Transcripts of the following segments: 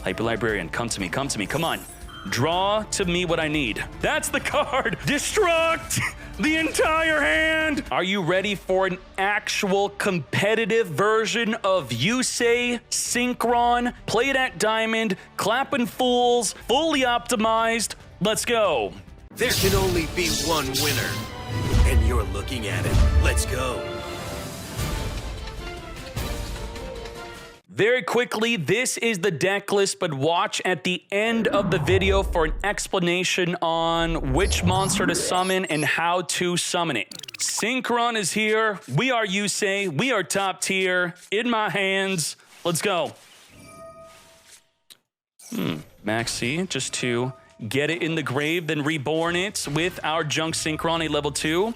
Hyper Librarian, come to me, come on. Draw to me what I need. That's the card. Destruct the entire hand. Are you ready for an actual competitive version of Yusei Synchron? Played at Diamond, clapping fools, fully optimized. Let's go. There can only be one winner, and you're looking at it. Let's go. Very quickly, this is the deck list, but watch at the end of the video for an explanation on which monster to summon and how to summon it. Synchron is here. We are Yusei. We are top tier. In my hands. Let's go. Maxx C, just to get it in the grave, then reborn it with our Junk Synchron, a level 2.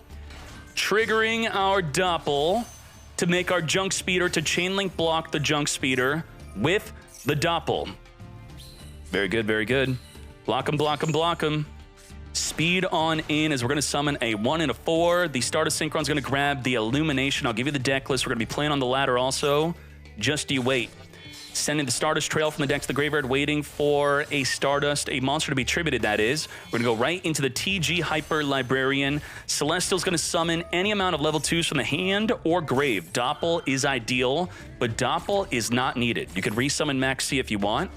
Triggering our Doppel to make our Junk Speeder to chain link block the Junk Speeder with the Doppel. Very good, very good. Block him, block him, block him. Speed on in as we're going to summon a 1 and a 4. The Stardust Synchron is going to grab the Illumination. I'll give you the deck list. We're going to be playing on the ladder also. Just you wait. Sending the Stardust Trail from the deck to the graveyard, waiting for a Stardust, a monster to be tributed, that is. We're going to go right into the TG Hyper Librarian. Celestial's going to summon any amount of level 2s from the hand or grave. Doppel is ideal, but Doppel is not needed. You can resummon Maxx C if you want.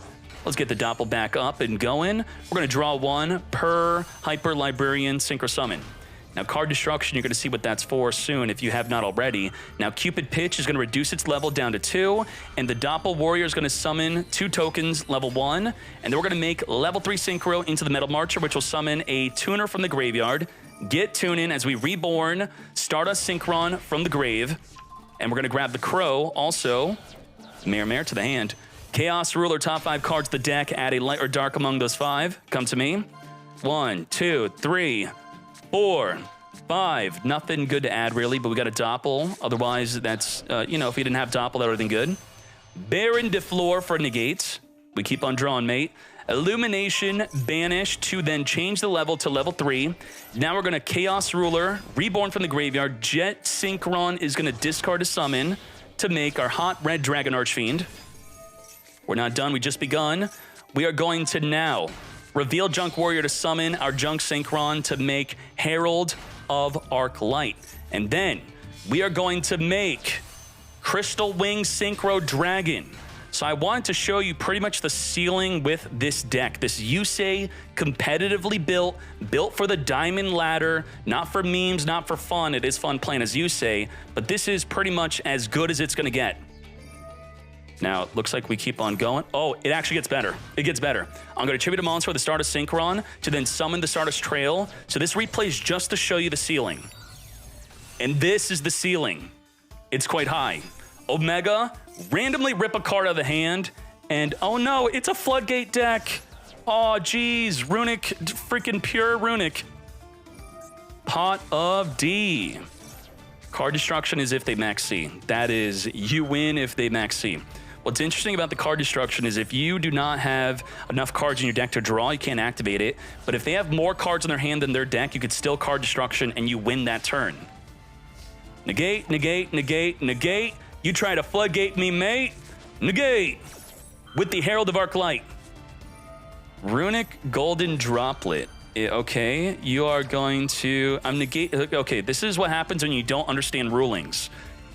Let's get the Doppel back up and going. We're going to draw 1 per Hyper Librarian Synchro Summon. Now, card destruction, you're going to see what that's for soon if you have not already. Now, Cupid Pitch is going to reduce its level down to 2, and the Doppel Warrior is going to summon 2 tokens, level 1, and then we're going to make level 3 Synchro into the Metal Marcher, which will summon a Tuner from the graveyard, get Tune in as we reborn Stardust Synchron from the grave, and we're going to grab the Crow also, Mare to the hand. Chaos Ruler, top 5 cards of the deck, add a light or dark among those 5. Come to me. 1, 2, 3, 4, 5. Nothing good to add, really, but we got a Doppel. Otherwise, that's, you know, if we didn't have Doppel, that would have been good. Baron de Fleur for negates. We keep on drawing, mate. Illumination, banish to then change the level to level 3. Now we're going to Chaos Ruler, reborn from the graveyard. Jet Synchron is going to discard a summon to make our hot red Dragon Archfiend. We're not done. We just begun. We are going to now reveal Junk Warrior to summon our Junk Synchron to make Herald of Arclight. And then we are going to make Crystal Wing Synchro Dragon. So I wanted to show you pretty much the ceiling with this deck. This Yusei, competitively built for the Diamond ladder, not for memes, not for fun. It is fun playing as Yusei, but this is pretty much as good as it's going to get. Now, it looks like we keep on going. Oh, it actually gets better. It gets better. I'm going to tribute a monster with the Stardust Synchron to then summon the Stardust Trail. So this replays just to show you the ceiling. And this is the ceiling. It's quite high. Omega, randomly rip a card out of the hand. And oh no, it's a Floodgate deck. Oh, geez. Runic, freaking pure Runic. Pot of D. Card destruction is if they Maxx C. That is, you win if they Maxx C. What's interesting about the card destruction is if you do not have enough cards in your deck to draw, you can't activate it. But if they have more cards in their hand than their deck, you could still card destruction and you win that turn. Negate, negate, negate, negate. You try to floodgate me, mate. Negate. With the Herald of Arclight. Runic Golden Droplet. Okay, you are going to... Okay, this is what happens when you don't understand rulings.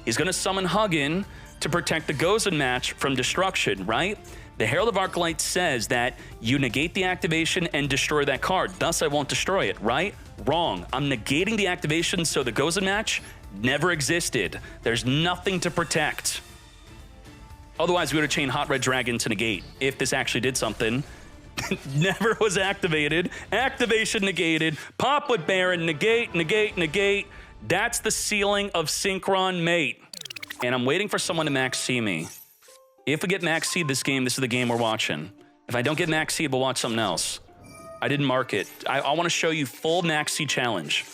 He's going to summon Huggin to protect the Gozen match from destruction, right? The Herald of Arclight says that you negate the activation and destroy that card. Thus, I won't destroy it, right? Wrong. I'm negating the activation, so the Gozen match never existed. There's nothing to protect. Otherwise, we would have chained Hot Red Dragon to negate if this actually did something. Never was activated. Activation negated. Pop with Baron. Negate, negate, negate. That's the ceiling of Synchron, mate. And I'm waiting for someone to Maxx C me. If we get Maxx C this game, this is the game we're watching. If I don't get Maxx C, we'll watch something else. I didn't mark it. I want to show you full Maxx C challenge.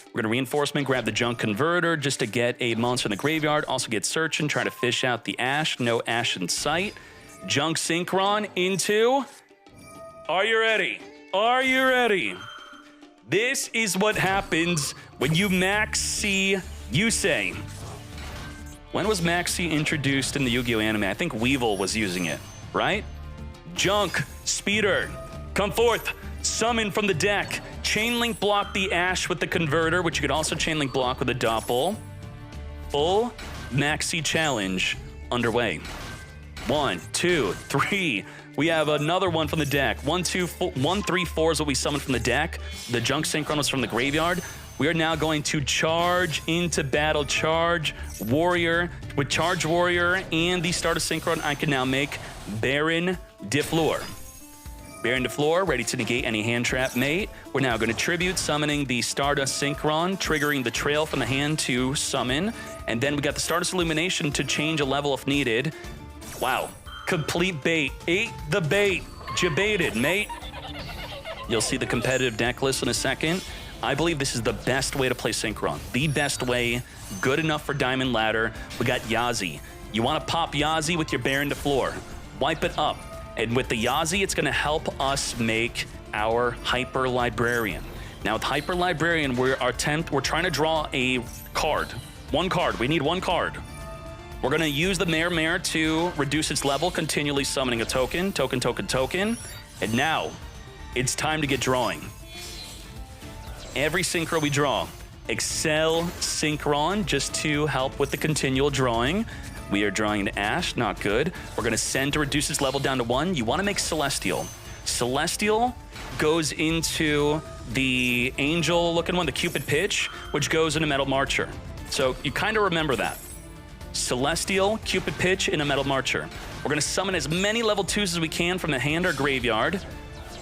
We're going to reinforcement, grab the Junk Converter just to get a monster in the graveyard. Also get Search and try to fish out the Ash. No Ash in sight. Junk Synchron into... Are you ready? Are you ready? This is what happens when you Maxx C Yusei. When was Maxx C introduced in the Yu-Gi-Oh anime? I think Weevil was using it, right? Junk Speeder, come forth. Summon from the deck. Chain link block the Ash with the Converter, which you could also chain link block with a Doppel. Full Maxx C challenge underway. 1, 2, 3. We have another one from the deck. 1, 2, 4, 1, 3, 4 is what we summoned from the deck. The Junk Synchron was from the graveyard. We are now going to charge into battle. Charge Warrior. With Charge Warrior and the Stardust Synchron, I can now make Baron de Fleur. Baron de Fleur, ready to negate any hand trap mate. We're now going to tribute, summoning the Stardust Synchron, triggering the trail from the hand to summon. And then we got the Stardust Illumination to change a level if needed. Wow. Complete bait. Ate the bait. Jebaited, mate. You'll see the competitive deck list in a second. I believe this is the best way to play Synchron. The best way. Good enough for Diamond Ladder. We got Yazi. You want to pop Yazi with your Baron de Fleur. Wipe it up. And with the Yazi, it's going to help us make our Hyper Librarian. Now with Hyper Librarian, we're trying to draw a card. One card. We need one card. We're going to use the Mare to reduce its level, continually summoning a token. And now, it's time to get drawing. Every Synchro we draw. Excel Synchron, just to help with the continual drawing. We are drawing an Ash, not good. We're going to send to reduce its level down to 1. You want to make Celestial. Celestial goes into the angel-looking one, the Cupid Pitch, which goes into Metal Marcher. So you kind of remember that. Celestial, Cupid Pitch, in a Metal Marcher. We're going to summon as many level 2s as we can from the hand or graveyard.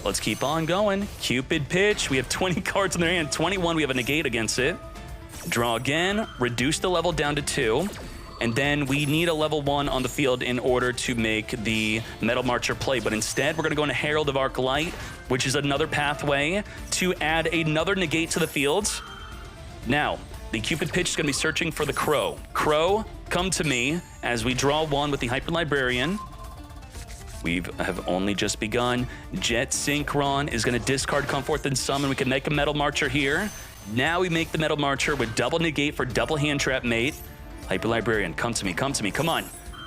Let's keep on going. Cupid Pitch. We have 20 cards in their hand. 21, we have a negate against it. Draw again. Reduce the level down to 2. And then we need a level 1 on the field in order to make the Metal Marcher play. But instead, we're going to go into Herald of Arc Light, which is another pathway to add another negate to the fields. Now, the Cupid Pitch is going to be searching for the Crow. Crow, come to me as we draw 1 with the Hyper Librarian. We have only just begun. Jet Synchron is going to discard, come forth, and summon. We can make a Metal Marcher here. Now we make the Metal Marcher with double negate for double hand trap mate. Hyper Librarian, come to me, come on.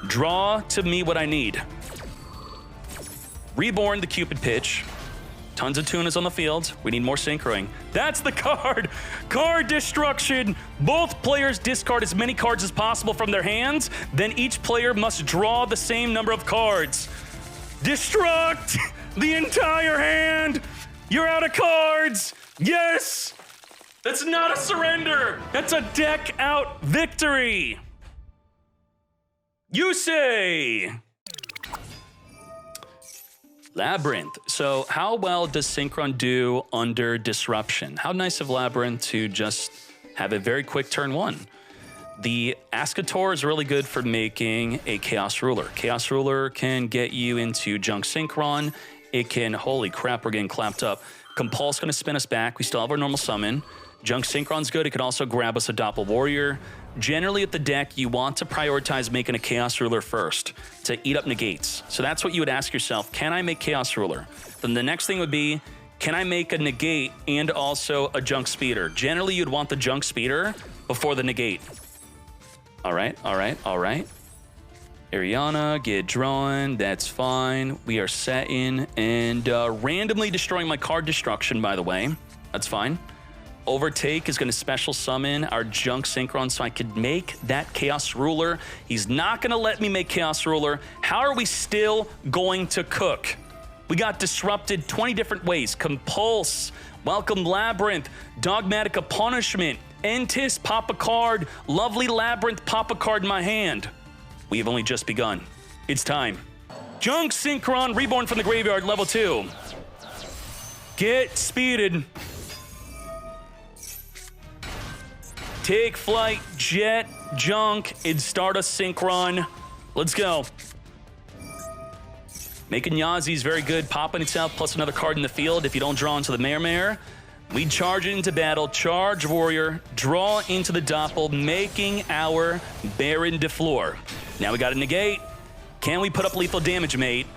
Draw to me what I need. Reborn the Cupid Pitch. Tons of tunas on the field. We need more synchroing. That's the card! Card destruction! Both players discard as many cards as possible from their hands, then each player must draw the same number of cards. Destruct the entire hand! You're out of cards! Yes! That's not a surrender! That's a deck out victory! Yusei! Labyrinth. So how well does Synchron do under Disruption? How nice of Labyrinth to just have a very quick turn 1. The Ascator is really good for making a Chaos Ruler. Chaos Ruler can get you into Junk Synchron. It can, holy crap, we're getting clapped up. Compulse going to spin us back. We still have our normal summon. Junk Synchron's good. It could also grab us a Doppel Warrior. Generally at the deck, you want to prioritize making a Chaos Ruler first to eat up negates. So that's what you would ask yourself. Can I make Chaos Ruler? Then the next thing would be, can I make a negate and also a Junk Speeder? Generally, you'd want the Junk Speeder before the negate. All right. Ariana, get drawn. That's fine. We are set in and randomly destroying my card destruction, by the way. That's fine. Overtake is going to special summon our Junk Synchron so I could make that Chaos Ruler. He's not going to let me make Chaos Ruler. How are we still going to cook? We got disrupted 20 different ways. Compulse, Welcome Labyrinth, Dogmatica Punishment, Entis, pop a card, Lovely Labyrinth, pop a card in my hand. We have only just begun. It's time. Junk Synchron, reborn from the graveyard, level 2. Get speeded. Take flight, Jet, Junk, and Stardust Synchron. Let's go. Making Yazi is very good. Popping itself plus another card in the field. If you don't draw into the Mare, we charge into battle. Charge Warrior. Draw into the Doppel, making our Baron de Fleur. Now we got to negate. Can we put up lethal damage, mate?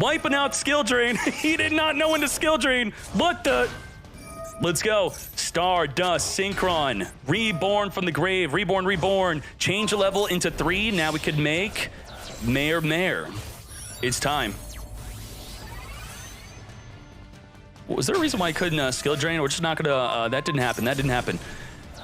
Wiping out Skill Drain. He did not know when to Skill Drain. What the... Let's go. Stardust Synchron. Reborn from the grave. Reborn. Change the level into 3. Now we could make Mare. It's time. Was there a reason why I couldn't skill drain? We're just not gonna, that didn't happen. That didn't happen.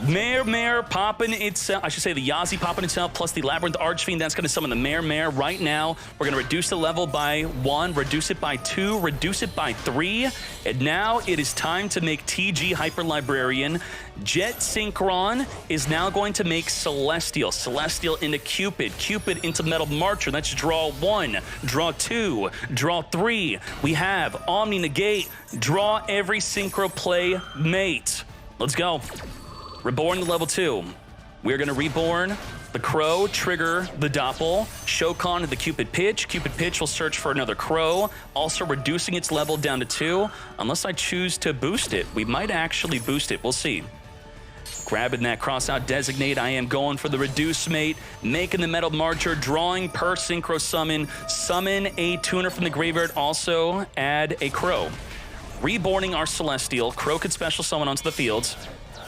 Mare popping itself. I should say the Yusei popping itself plus the Labyrinth Archfiend. That's going to summon the Mare right now. We're going to reduce the level by 1, reduce it by 2, reduce it by 3. And now it is time to make TG Hyper Librarian. Jet Synchron is now going to make Celestial. Celestial into Cupid. Cupid into Metal Marcher. Let's draw 1, draw 2, draw 3. We have Omni Negate. Draw every Synchro Play mate. Let's go. Reborn to level 2. We're going to reborn the Crow, trigger the Doppel, Shokan to the Cupid Pitch. Cupid Pitch will search for another Crow, also reducing its level down to 2. Unless I choose to boost it. We might actually boost it. We'll see. Grabbing that cross-out designate. I am going for the reduce mate, making the Metal Marcher, drawing per Synchro Summon. Summon a tuner from the graveyard, also add a Crow. Reborning our Celestial. Crow could special summon onto the fields.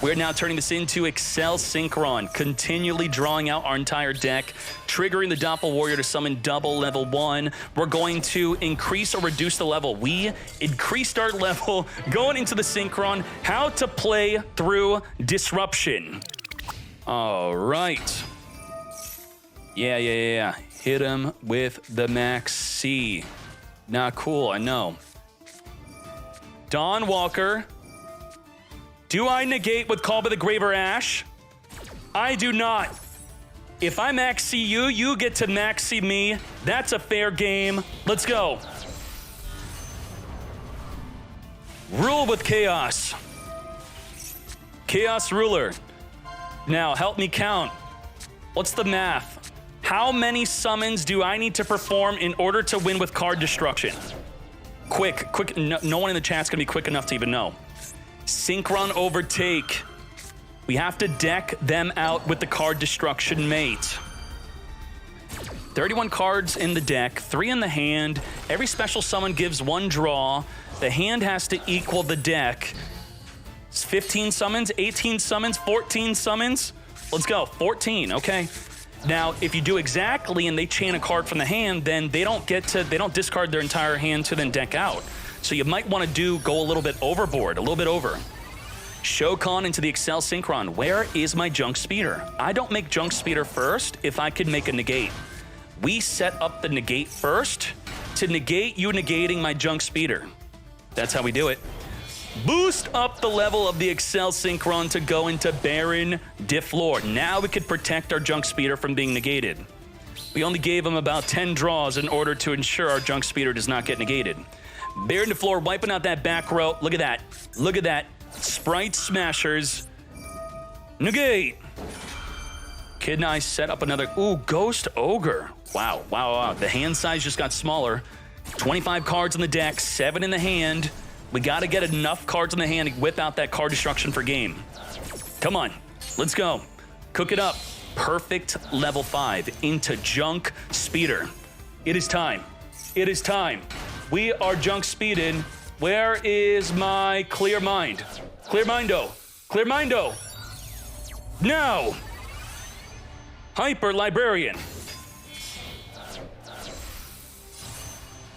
We're now turning this into Excel Synchron, continually drawing out our entire deck, triggering the Doppel Warrior to summon double level 1. We're going to increase or reduce the level. We increased our level going into the Synchron. How to play through disruption. All right. Yeah. Hit him with the Maxx C. Not cool, I know. Dawn Walker. Do I negate with Call by the Graver Ash? I do not. If I Maxx C you, you get to Maxx C me. That's a fair game. Let's go. Rule with Chaos. Chaos Ruler. Now, help me count. What's the math? How many summons do I need to perform in order to win with card destruction? Quick. No one in the chat's gonna be quick enough to even know. Synchron Overtake. We have to deck them out with the card destruction mate. 31 cards in the deck, 3 in the hand. Every special summon gives 1 draw. The hand has to equal the deck. It's 15 summons, 18 summons, 14 summons. Let's go, 14, okay. Now, if you do exactly and they chain a card from the hand, then they don't discard their entire hand to then deck out. So you might want to go a little bit overboard, a little bit over. Shokan into the Excel Synchron. Where is my Junk Speeder? I don't make Junk Speeder first if I can make a negate. We set up the negate first to negate you negating my Junk Speeder. That's how we do it. Boost up the level of the Excel Synchron to go into Baron Difflor. Now we could protect our Junk Speeder from being negated. We only gave him about 10 draws in order to ensure our Junk Speeder does not get negated. Baron Difflor wiping out that back row. Look at that. Look at that. Spright Smashers. Negate. Kid and I set up another. Ooh, Ghost Ogre. Wow. The hand size just got smaller. 25 cards in the deck, 7 in the hand. We got to get enough cards in the hand to whip out that card destruction for game. Come on. Let's go. Cook it up. Perfect level 5 into Junk Speeder. It is time. It is time. We are Junk Speeded. Where is my Clear Mind? Clear Mindo. Clear Mindo. Now. Hyper Librarian.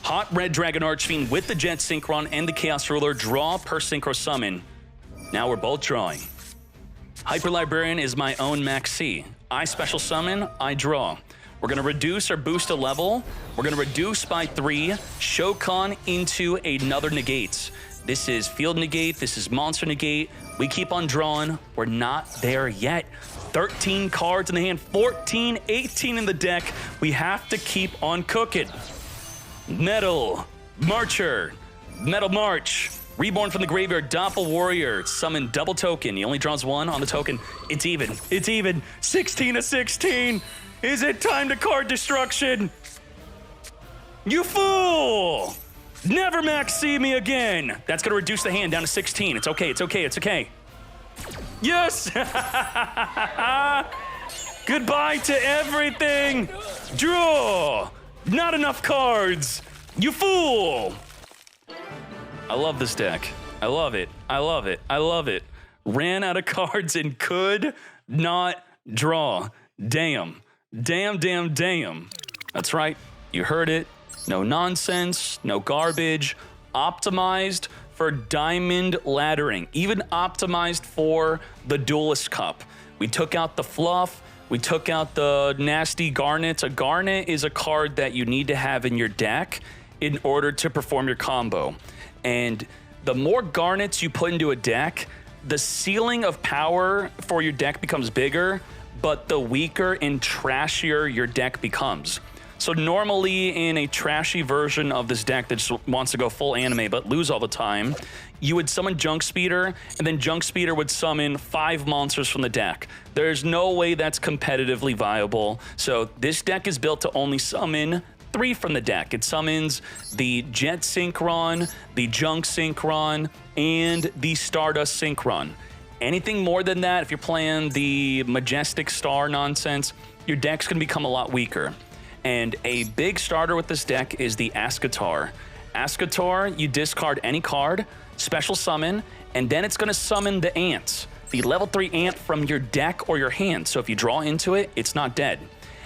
Hot Red Dragon Archfiend with the Jet Synchron and the Chaos Ruler. Draw per Synchro Summon. Now we're both drawing. Hyper Librarian is my own Maxx C. I special summon, I draw. We're going to reduce or boost a level. We're going to reduce by 3. Shokan into another negate. This is field negate. This is monster negate. We keep on drawing. We're not there yet. 13 cards in the hand. 14, 18 in the deck. We have to keep on cooking. Metal Marcher. Metal March. Reborn from the graveyard. Doppel Warrior. Summon double token. He only draws 1 on the token. It's even. It's even. 16 to 16. Is it time to card destruction? You fool! Never Maxx C me again. That's gonna reduce the hand down to 16. It's okay, it's okay, it's okay. Yes! Goodbye to everything! Draw! Not enough cards! You fool! I love this deck. I love it. I love it. I love it. Ran out of cards and could not draw. Damn. Damn. That's right. You heard it. No nonsense, no garbage. optimized for diamond laddering, even optimized for the Duelist Cup. We took out the fluff. We took out the nasty garnets. A garnet is a card that you need to have in your deck in order to perform your combo. And the more garnets you put into a deck, the ceiling of power for your deck becomes bigger, but the weaker and trashier your deck becomes. So normally in a trashy version of this deck that just wants to go full anime but lose all the time, you would summon Junk Speeder, and then Junk Speeder would summon 5 monsters from the deck. There's no way that's competitively viable. So this deck is built to only summon 3 from the deck. It summons the Jet Synchron, the Junk Synchron, and the Stardust Synchron. Anything more than that, if you're playing the Majestic Star nonsense, your deck's gonna become a lot weaker. And a big starter with this deck is the Ascatar. Ascatar, you discard any card, special summon, and then it's gonna summon the ant, the level 3 ant from your deck or your hand. So if you draw into it, it's not dead.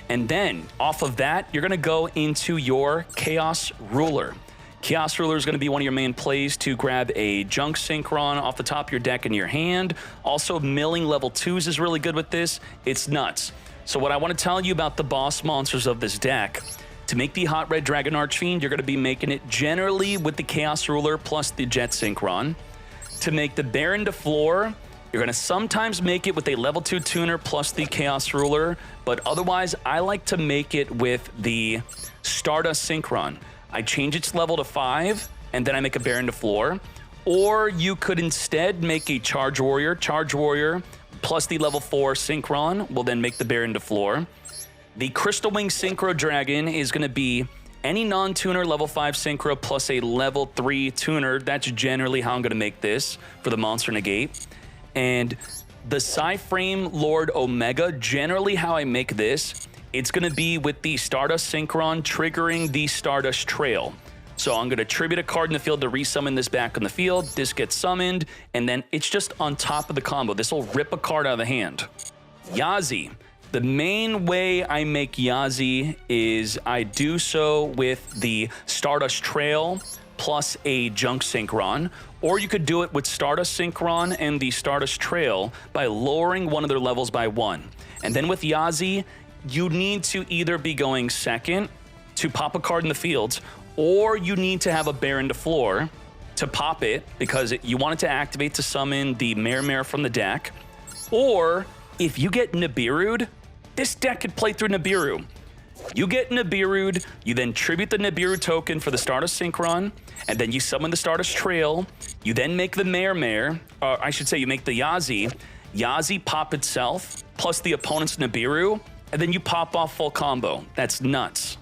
And then off of that, you're gonna go into your Chaos Ruler. Chaos Ruler is gonna be one of your main plays to grab a Junk Synchron off the top of your deck into your hand. Also, milling level 2s is really good with this. It's nuts. So what I want to tell you about the boss monsters of this deck, to make the Hot Red Dragon Archfiend, you're going to be making it generally with the Chaos Ruler plus the Jet Synchron. To make the Baron de Floor, you're going to sometimes make it with a level 2 tuner plus the Chaos Ruler, but otherwise I like to make it with the Stardust Synchron. I change its level to 5, and then I make a Baron de Floor. Or you could instead make a Charge Warrior. Charge Warrior plus the level 4 Synchron will then make the Baron de Floor. The Crystal Wing Synchro Dragon is going to be any non-tuner level 5 Synchro plus a level 3 tuner. That's generally how I'm going to make this for the Monster Negate. And the Psy-Frame Lord Omega, generally how I make this, it's going to be with the Stardust Synchron triggering the Stardust Trail. So I'm going to tribute a card in the field to resummon this back on the field. This gets summoned, and then it's just on top of the combo. This will rip a card out of the hand. Yazi. The main way I make Yazi is I do so with the Stardust Trail plus a Junk Synchron, or you could do it with Stardust Synchron and the Stardust Trail by lowering one of their levels by 1. And then with Yazi, you need to either be going second to pop a card in the field, or you need to have a Baron de Floor to pop it because you want it to activate to summon the Mare from the deck. Or if you get Nibiru'd, this deck could play through Nibiru. You get Nibiru'd, you then tribute the Nibiru token for the Stardust Synchron, and then you summon the Stardust Trail. You then make the Mare, or I should say you make the Yazi. Yazi pop itself, plus the opponent's Nibiru, and then you pop off full combo. That's nuts.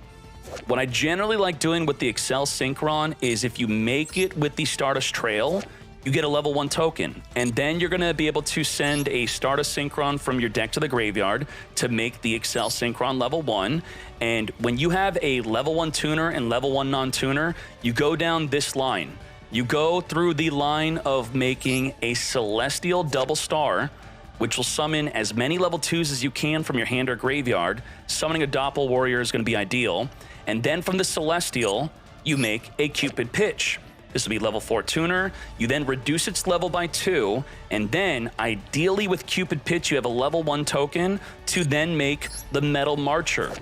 What I generally like doing with the Excel Synchron is if you make it with the Stardust Trail, you get a level 1 token. And then you're going to be able to send a Stardust Synchron from your deck to the graveyard to make the Excel Synchron level 1. And when you have a level 1 tuner and level 1 non-tuner, you go down this line. You go through the line of making a Celestial Double Star, which will summon as many level 2s as you can from your hand or graveyard. Summoning a Doppel Warrior is going to be ideal. And then from the Celestial, you make a Cupid Pitch. This will be level 4 tuner. You then reduce its level by 2, and then ideally with Cupid Pitch, you have a level 1 token to then make the Metal Marcher.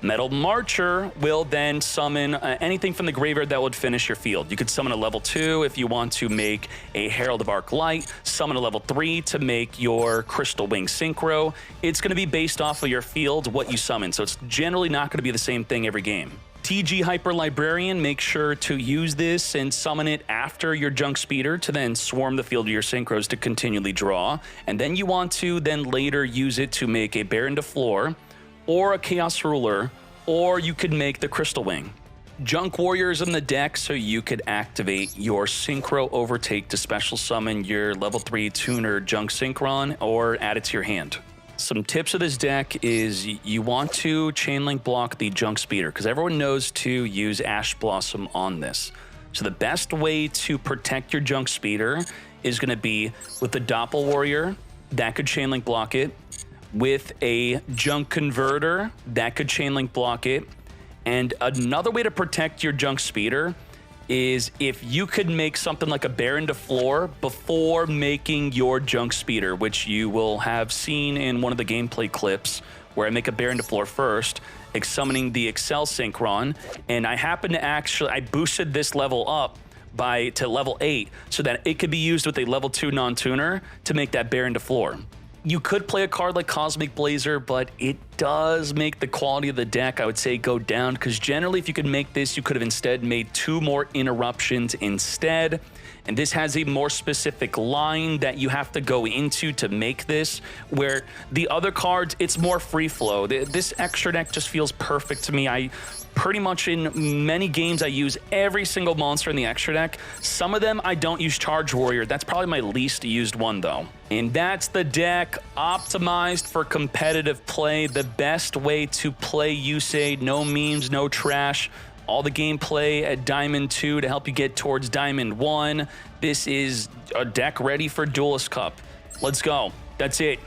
Metal Marcher will then summon anything from the graveyard that would finish your field. You could summon a level 2 if you want to make a Herald of Arc Light, summon a level 3 to make your Crystal Wing Synchro. It's going to be based off of your field, what you summon, so it's generally not going to be the same thing every game. TG Hyper Librarian, make sure to use this and summon it after your Junk Speeder to then swarm the field of your Synchros to continually draw. And then you want to then later use it to make a Baron de Floor, or a Chaos Ruler, or you could make the Crystal Wing. Junk Warriors in the deck, so you could activate your Synchro Overtake to special summon your level 3 tuner Junk Synchron, or add it to your hand. Some tips of this deck is you want to chain link block the Junk Speeder, because everyone knows to use Ash Blossom on this. So the best way to protect your Junk Speeder is going to be with the Doppel Warrior, that could chain link block it. With a Junk Converter, that could chain link block it. And another way to protect your Junk Speeder is if you could make something like a Baron to floor before making your junk speeder, which you will have seen in one of the gameplay clips where I make a Baron to floor first, summoning the Excel Synchron, and I happen to I boosted this level up to level 8 so that it could be used with a level 2 non-tuner to make that Baron to floor. You could play a card like Cosmic Blazer, but it does make the quality of the deck, I would say, go down, because generally if you could make this, you could have instead made 2 more interruptions instead. And this has a more specific line that you have to go into to make this, where the other cards, it's more free flow. This extra deck just feels perfect to me. I pretty much in many games, I use every single monster in the extra deck. Some of them I don't use Charge Warrior. That's probably my least used one though. And that's the deck optimized for competitive play. The best way to play Yusei, no memes, no trash. All the gameplay at Diamond 2 to help you get towards Diamond 1. This is a deck ready for Duelist Cup. Let's go. That's it.